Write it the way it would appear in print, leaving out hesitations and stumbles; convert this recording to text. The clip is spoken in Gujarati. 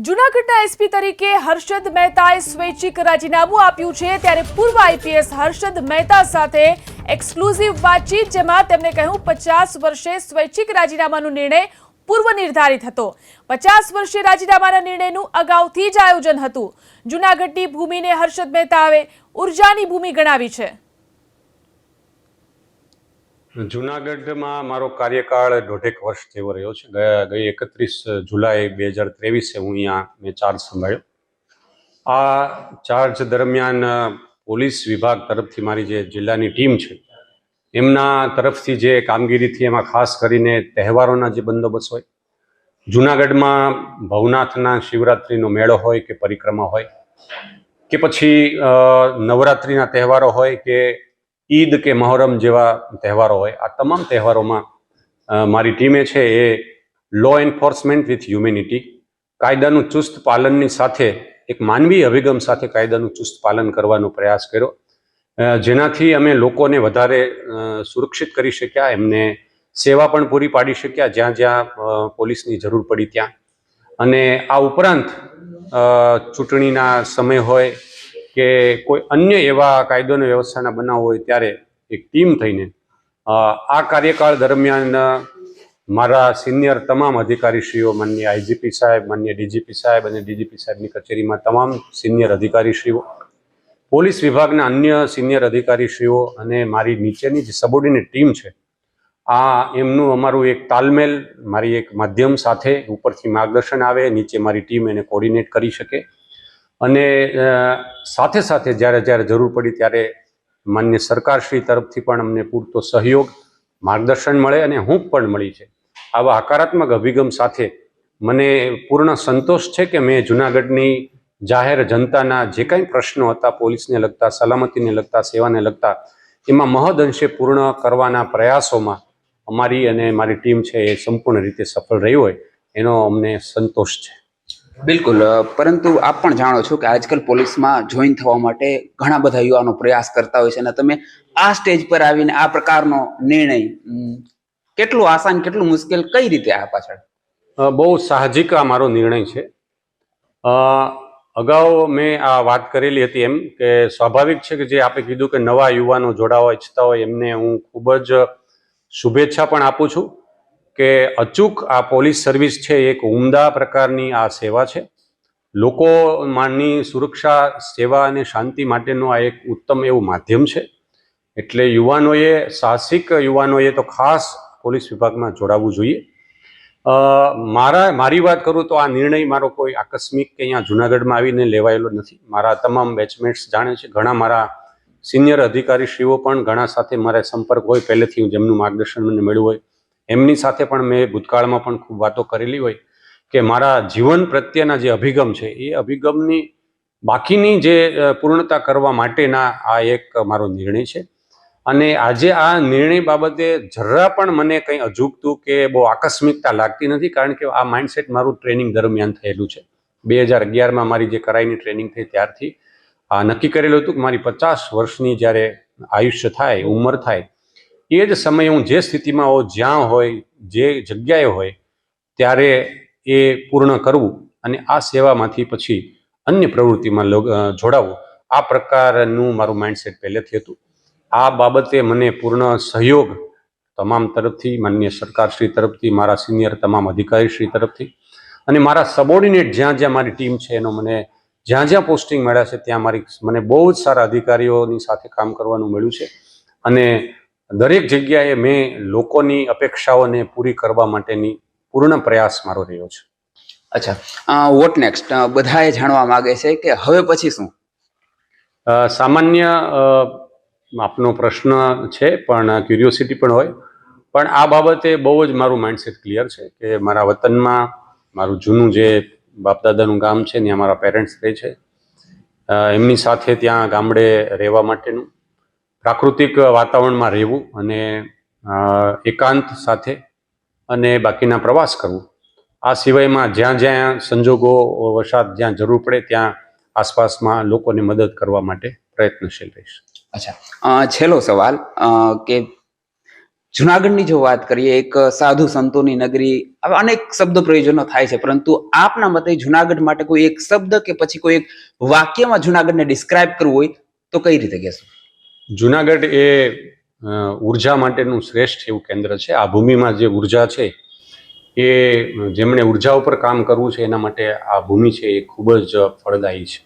જૂનાગઢના એસપી તરીકે હર્ષદ મહેતાએ સ્વૈચ્છિક રાજીનામું આપ્યું છે ત્યારે પૂર્વ આઈપીએસ હર્ષદ મહેતા સાથે એક્સક્લુઝિવ વાતચીત જેમાં તેમણે કહ્યું 50 વર્ષે સ્વૈચ્છિક રાજીનામાનો નિર્ણય પૂર્વ નિર્ધારિત હતો। 50 વર્ષે રાજીનામાના નિર્ણયનું અગાઉથી જ આયોજન હતું। જૂનાગઢની ભૂમિને હર્ષદ મહેતાએ ઉર્જાની ભૂમિ ગણાવી છે। જૂનાગઢમાં મારો કાર્યકાળ 1.5 વર્ષ જેવો રહ્યો છે। ગઈ 31 જુલાઈ 2023 હું અહીંયા મેં ચાર્જ સંભાળ્યો। આ ચાર્જ દરમિયાન પોલીસ વિભાગ તરફથી મારી જે જિલ્લાની ટીમ છે એમના તરફથી જે કામગીરી થઈ એમાં ખાસ કરીને તહેવારોના જે બંદોબસ્ત હોય, જૂનાગઢમાં ભવનાથના શિવરાત્રિનો મેળો હોય કે પરિક્રમા હોય કે પછી નવરાત્રિના તહેવારો હોય કે ઈદ કે મહોરમ જેવા તહેવારો હોય, આ તમામ તહેવારોમાં મારી ટીમે છે એ લો એન્ફોર્સમેન્ટ વિથ હ્યુમેનિટી, કાયદાનું ચુસ્ત પાલનની સાથે એક માનવીય અભિગમ સાથે કાયદાનું ચુસ્ત પાલન કરવાનો પ્રયાસ કર્યો, જેનાથી અમે લોકોને વધારે સુરક્ષિત કરી શક્યા, એમને સેવા પણ પૂરી પાડી શક્યા જ્યાં જ્યાં પોલીસની જરૂર પડી ત્યાં। અને આ ઉપરાંત ચૂંટણીના સમય હોય કે કોઈ અન્ય એવા કાયદો અને વ્યવસ્થાના બનાવ હોય ત્યારે એક ટીમ થઈને આ કાર્યકાળ દરમિયાન મારા સિનિયર તમામ અધિકારીશ્રીઓ, માનનીય આઈજીપી સાહેબ, માનનીય ડીજીપી સાહેબ અને ડીજીપી સાહેબની કચેરીમાં તમામ સિનિયર અધિકારીશ્રીઓ, પોલીસ વિભાગના અન્ય સિનિયર અધિકારીશ્રીઓ અને મારી નીચેની જે સબોર્ડિનેટ ટીમ છે, આ એમનું અમારું એક તાલમેલ, મારી એક માધ્યમ સાથે ઉપરથી માર્ગદર્શન આવે, નીચે મારી ટીમ એને કોર્ડિનેટ કરી શકે અને સાથે સાથે જ્યારે જ્યારે જરૂર પડી ત્યારે માન્ય સરકારશ્રી તરફથી પણ અમને પૂરતો સહયોગ, માર્ગદર્શન મળે અને હૂંફ પણ મળી છે। આવા હકારાત્મક અભિગમ સાથે મને પૂર્ણ સંતોષ છે કે મેં જૂનાગઢની જાહેર જનતાના જે કંઈ પ્રશ્નો હતા, પોલીસને લગતા, સલામતીને લગતા, સેવાને લગતા, એમાં મહદઅંશે પૂર્ણ કરવાના પ્રયાસોમાં અમારી અને મારી ટીમ છે એ સંપૂર્ણ રીતે સફળ રહી હોય એનો અમને સંતોષ છે। બિલકુલ, પરંતુ આપ પણ જાણો છો કે આજકાલ પોલીસમાં જોઈન થવા માટે ઘણા બધા યુવાનો પ્રયાસ કરતા હોય છે અને તમે આ સ્ટેજ પર આવીને આ પ્રકારનો નિર્ણય કેટલું આસાન, કેટલું મુશ્કેલ, કઈ રીતે આ પાછળ? બહુ સાહજિક આ મારો નિર્ણય છે। અગાઉ મેં આ વાત કરેલી હતી એમ કે સ્વાભાવિક છે કે જે આપણે કીધું કે નવા યુવાનો જોડાવા ઈચ્છતા હોય એમને હું ખૂબ જ શુભેચ્છા પણ આપું છું કે અચૂક આ પોલીસ સર્વિસ છે એક ઉમદા પ્રકારની આ સેવા છે। લોકોની સુરક્ષા, સેવા અને શાંતિ માટેનું આ એક ઉત્તમ એવું માધ્યમ છે, એટલે યુવાનોએ, સાહસિક યુવાનોએ તો ખાસ પોલીસ વિભાગમાં જોડાવવું જોઈએ। મારી વાત કરું તો આ નિર્ણય મારો કોઈ આકસ્મિક કે અહીંયા જૂનાગઢમાં આવીને લેવાયેલો નથી। મારા તમામ બેચમેટ્સ જાણે છે, ઘણા મારા સિનિયર અધિકારીશ્રીઓ પણ ઘણા સાથે મારા સંપર્ક હોય પહેલેથી, જેમનું માર્ગદર્શન મને મળ્યું હોય, એમની સાથે પણ મેં ભૂતકાળમાં પણ ખૂબ વાતો કરેલી હોય કે મારા જીવન પ્રત્યેના જે અભિગમ છે એ અભિગમની બાકીની જે પૂર્ણતા કરવા માટેના આ એક મારો નિર્ણય છે। અને આજે આ નિર્ણય બાબતે જરા પણ મને કંઈ અજુગતું કે બહુ આકસ્મિકતા લાગતી નથી, કારણ કે આ માઇન્ડસેટ મારું ટ્રેનિંગ દરમિયાન થયેલું છે। 2011માં મારી જે કરાઈની ટ્રેનિંગ થઈ ત્યારથી આ નક્કી કરેલું હતું કે મારી 50 વર્ષની જ્યારે આયુષ્ય થાય, ઉંમર થાય, એ જ સમયે હું જે સ્થિતિમાં હોય, જ્યાં હોય, જે જગ્યાએ હોય ત્યારે એ પૂર્ણ કરવું અને આ સેવામાંથી પછી અન્ય પ્રવૃત્તિમાં જોડાવવું, આ પ્રકારનું મારું માઇન્ડસેટ પહેલેથી હતું। આ બાબતે મને પૂર્ણ સહયોગ તમામ તરફથી, માનનીય સરકારશ્રી તરફથી, મારા સિનિયર તમામ અધિકારીશ્રી તરફથી અને મારા સબોર્ડિનેટ જ્યાં જ્યાં મારી ટીમ છે એનો મને જ્યાં જ્યાં પોસ્ટિંગ મળ્યા છે ત્યાં મને બહુ જ સારા અધિકારીઓની સાથે કામ કરવાનું મળ્યું છે અને દરેક જગ્યાએ મેં લોકોની અપેક્ષાઓને પૂરી કરવા માટેની પૂર્ણ પ્રયાસ મારો રહ્યો છે। અચ્છા, વોટ નેક્સ્ટ? બધાએ જાણવા માંગે છે કે હવે પછી શું? સામાન્ય આપનો પ્રશ્ન છે પણ ક્યુરિયોસિટી પણ હોય, પણ આ બાબતે બહુ જ મારું માઇન્ડસેટ ક્લિયર છે કે મારા વતનમાં મારું જૂનું જે બાપદાદાનું ગામ છે ત્યાં મારા પેરેન્ટ્સ રહે છે, એમની સાથે ત્યાં ગામડે રહેવા માટેનું પ્રાકૃતિક વાતાવરણમાં રહેવું અને એકાંત સાથે અને બાકીના પ્રવાસ કરવું, આ સિવાયમાં જ્યાં જ્યાં સંજોગો વસાત જ્યાં જરૂર પડે ત્યાં આસપાસમાં લોકોની મદદ કરવા માટે પ્રયત્નશીલ રહીશ। અચ્છા, છેલ્લો સવાલ કે જુનાગઢની જો વાત કરીએ, એક સાધુ સંતોની નગરી, આવા અનેક શબ્દ પ્રયોજનો થાય છે, પરંતુ આપના મતે જુનાગઢ માટે કોઈ એક શબ્દ કે પછી કોઈ એક વાક્યમાં જુનાગઢને ડિસ્ક્રાઇબ કરવું હોય તો કઈ રીતે કહેશો? જુનાગઢ એ ઉર્જા માટેનું શ્રેષ્ઠ એવું કેન્દ્ર છે. આ ભૂમિમાં જે ઉર્જા છે એ જેમણે ઉર્જા ઉપર કામ કરવું છે એના માટે આ ભૂમિ છે એ ખૂબ જ ફળદાયી છે.